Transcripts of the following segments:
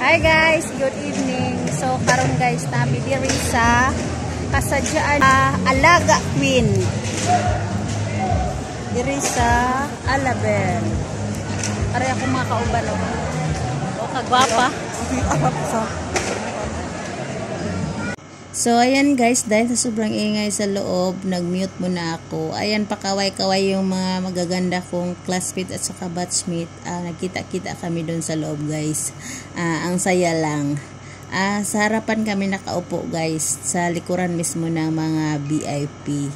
Hi guys, good evening. So karon guys, nabi diri sa kasadyaan Alaga Queen. Diri sa Alabel. Aray ako mga kauban o kagwapa. So ayan guys, dahil sa sobrang ingay sa loob, nag-mute muna ako. Ayan, pakaway-kaway yung mga magaganda kong classmate at saka batchmate. Nagkita-kita kami doon sa loob guys. Ang saya lang. Sa harapan kami nakaupo guys, sa likuran mismo ng mga VIP.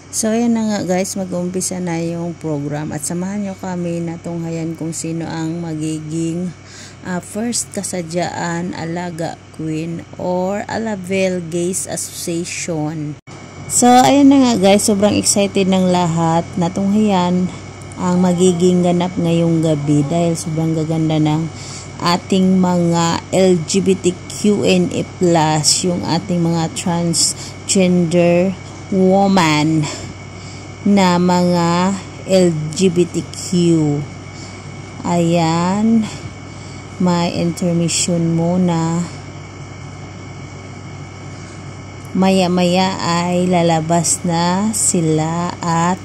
So ayan na nga guys, mag-umpisa na yung program at samahan nyo kami na tunghayan kung sino ang magiging first kasadyaan Alaga Queen or Alabel Gays Association. So ayan na nga guys, sobrang excited ng lahat na tunghayan ang magiging ganap ngayong gabi dahil sobrang gaganda ng ating mga LGBTQNA+, yung ating mga transgender woman na mga LGBTQ. Ayan, may intermission muna. Maya-maya ay lalabas na sila at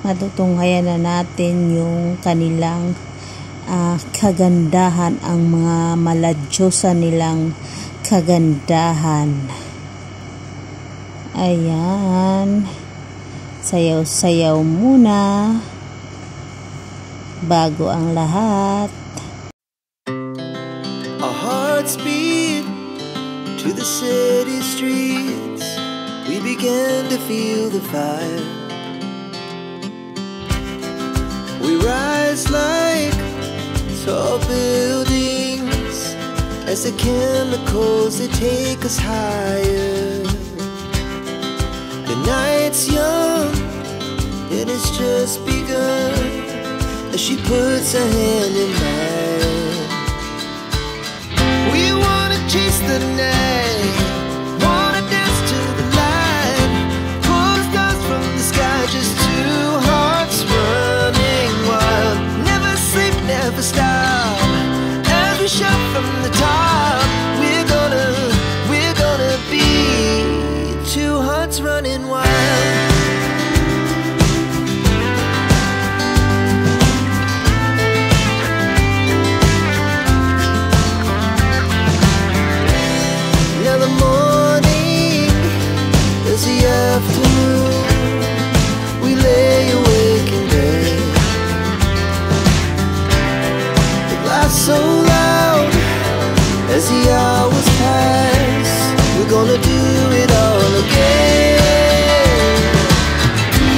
matutunghayan na natin yung kanilang kagandahan, ang mga maladyosa nilang kagandahan. Ayan, sayaw-sayaw muna bago ang lahat. Our hearts beat to the city streets. We began to feel the fire. We rise like tall buildings as the chemicals they take us higher. The night's young and it's just begun as she puts her hand in mine. We wanna chase the night, wanna dance to the light, pull the stars from the sky, just two hearts running wild. Never sleep, never stop, as we shout from the top. We're gonna be two hearts running wild. Now the morning is the afternoon. We lay awake in bed. The laugh so loud as the hours pass. We're gonna do it all again.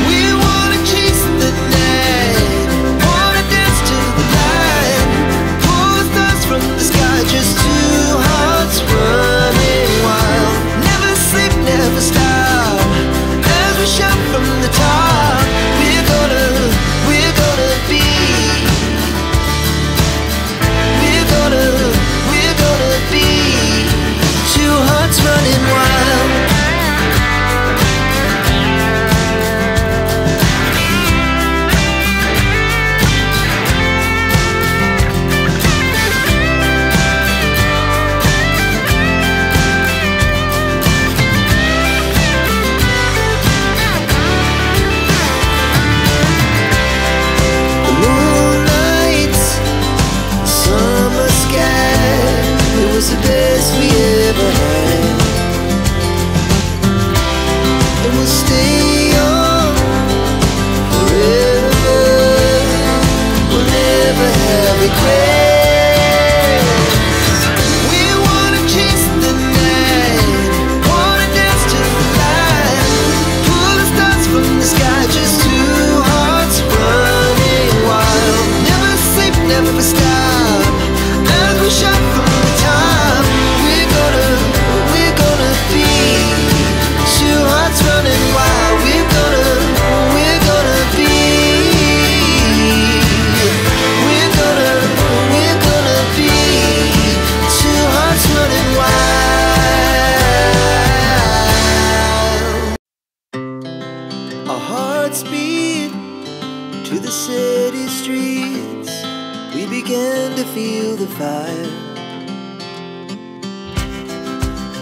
We wanna chase the night, wanna dance to the light, pull the stars from the sky, just two hearts running wild. Never sleep, never stop, as we shout from the top. We're gonna be, we're gonna be two hearts running wild. The moonlight, summer sky, it was the best we ever had. And we'll stay young forever. We'll never have regrets. We wanna chase the night, wanna dance to the light, pull the stars from the sky, just two hearts running wild. Never sleep, never stop, as we shout from the top. We're gonna be two hearts running wild. We're gonna be, we're gonna be two hearts running wild. Our hearts beat to the city streets. We began to feel the fire.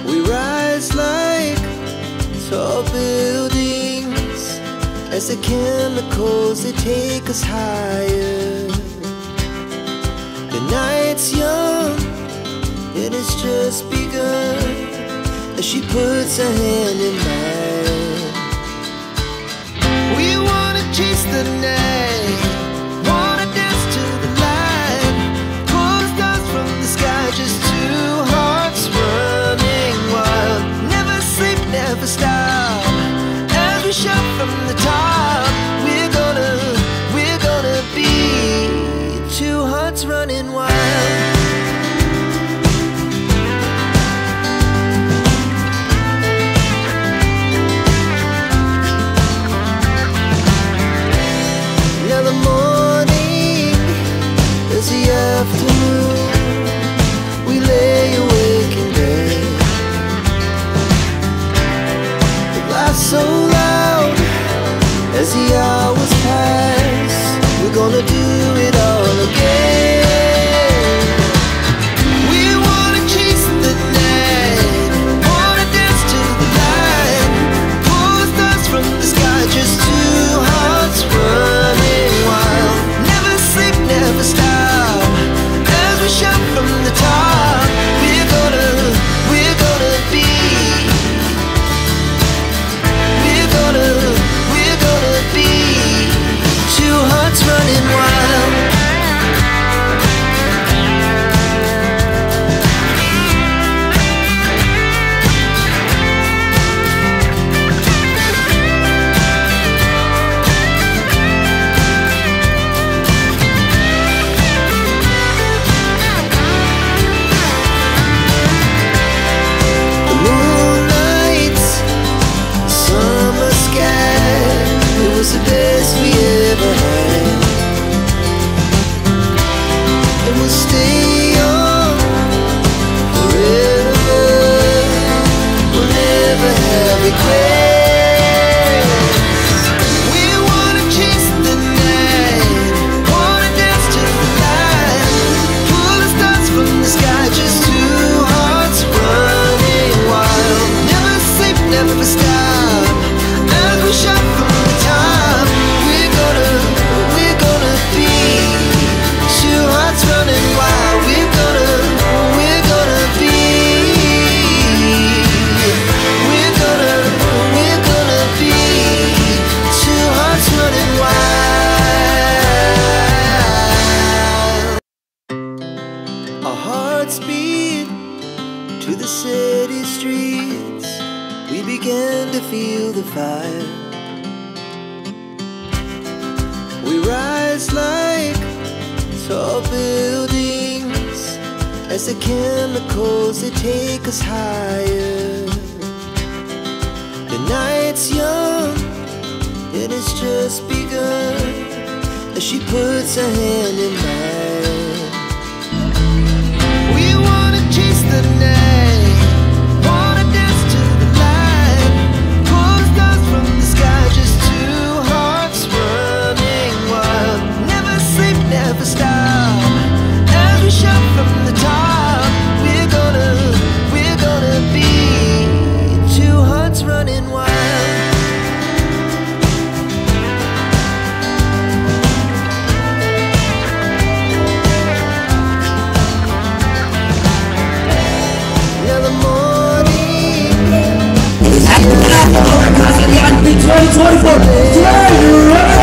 We rise like tall buildings as the chemicals, they take us higher. The night's young, it has just begun, as she puts her hand in mine. We wanna chase the night, wanna dance to the light, pull stars from the sky, just two hearts running wild. Never sleep, never stop, as we shout from the top. We're gonna be two hearts running wild. Afternoon, we lay awake in bed. The laugh so loud as the hours pass. We're gonna do it all again. We wanna chase the night, wanna dance to the light, pull the stars from the sky, just two hearts running wild. Never sleep, never stop, shout from the top. We're gonna be, we're gonna be two hearts running wild. The best we ever had, and we'll stay young forever. We'll never have regrets. We wanna chase the night, wanna dance to the light, pull the stars from the sky, just two hearts running wild. Never sleep, never stop, as we shout from the top. We're gonna be two hearts running wild. We're gonna be, we're gonna be two hearts running wild. Our hearts beat to the city streets. We began to feel the fire. We rise like tall buildings as the chemicals, they take us higher. The night's young, it has just begun, as she puts her hand in mine. We wanna chase the night, wanna dance to the light, pull stars from the sky, just two hearts running wild. Never sleep, never stop, as we shout from the top. We're gonna be two hearts running wild. Now the morning is here. 2024, yeah, you're right.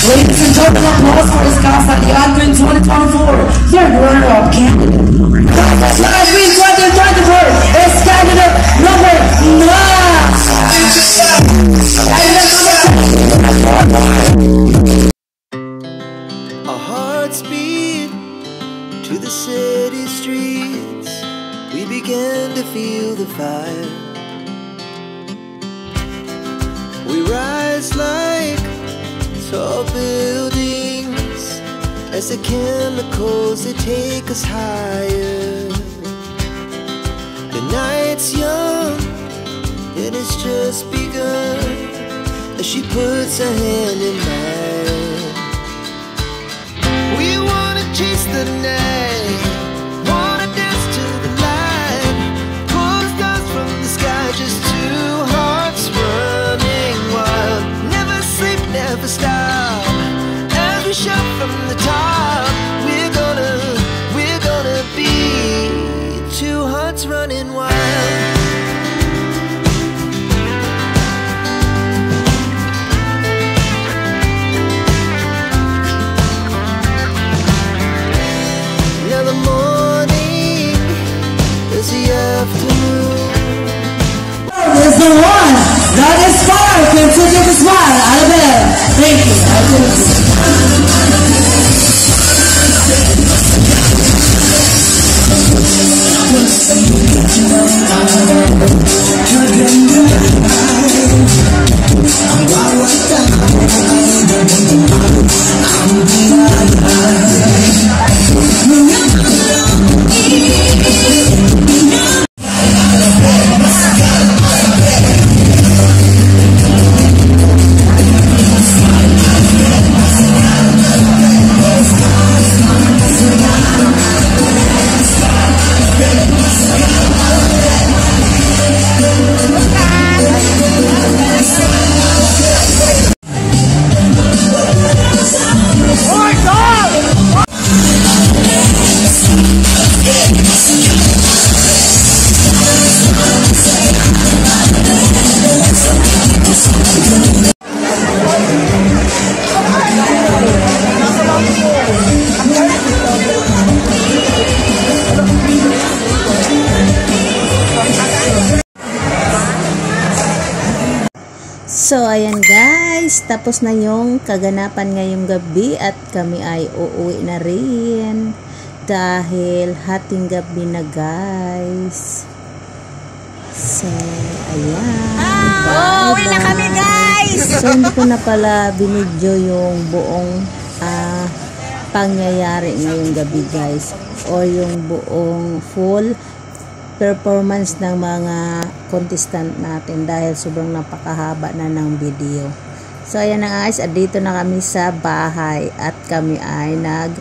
Ladies and gentlemen, applause for this guy at the Advent 2024. Yeah, you're right off camera. Advent 2024 is candidate number 9. Our hearts beat to the rise like tall buildings as the chemicals, they take us higher. The night's young, it has just begun, as she puts her hand in mine. We wanna chase the night, wanna dance to the light, pull the stars from the sky, just two hearts running wild. Never sleep, never stop, as we shout from the top. We're gonna be two hearts running wild. Now the morning is the afternoon. There's the one that is far. Continue to smile. Out of there. Thank So, ayan guys, tapos na yung kaganapan ngayong gabi at kami ay uuwi na rin dahil hating gabi na guys. So, ayan. Uwi na kami guys! So, hindi ko na pala binidyo yung buong pangyayari ngayong gabi guys, or yung buong full performance ng mga contestant natin dahil sobrang napakahaba na ng video. So ayan na guys, at dito na kami sa bahay at kami ay nag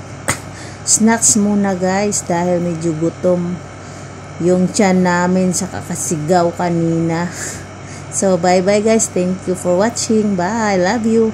snacks muna guys dahil medyo gutom yung tiyan namin sa kakasigaw kanina. So bye bye guys, thank you for watching, bye, love you.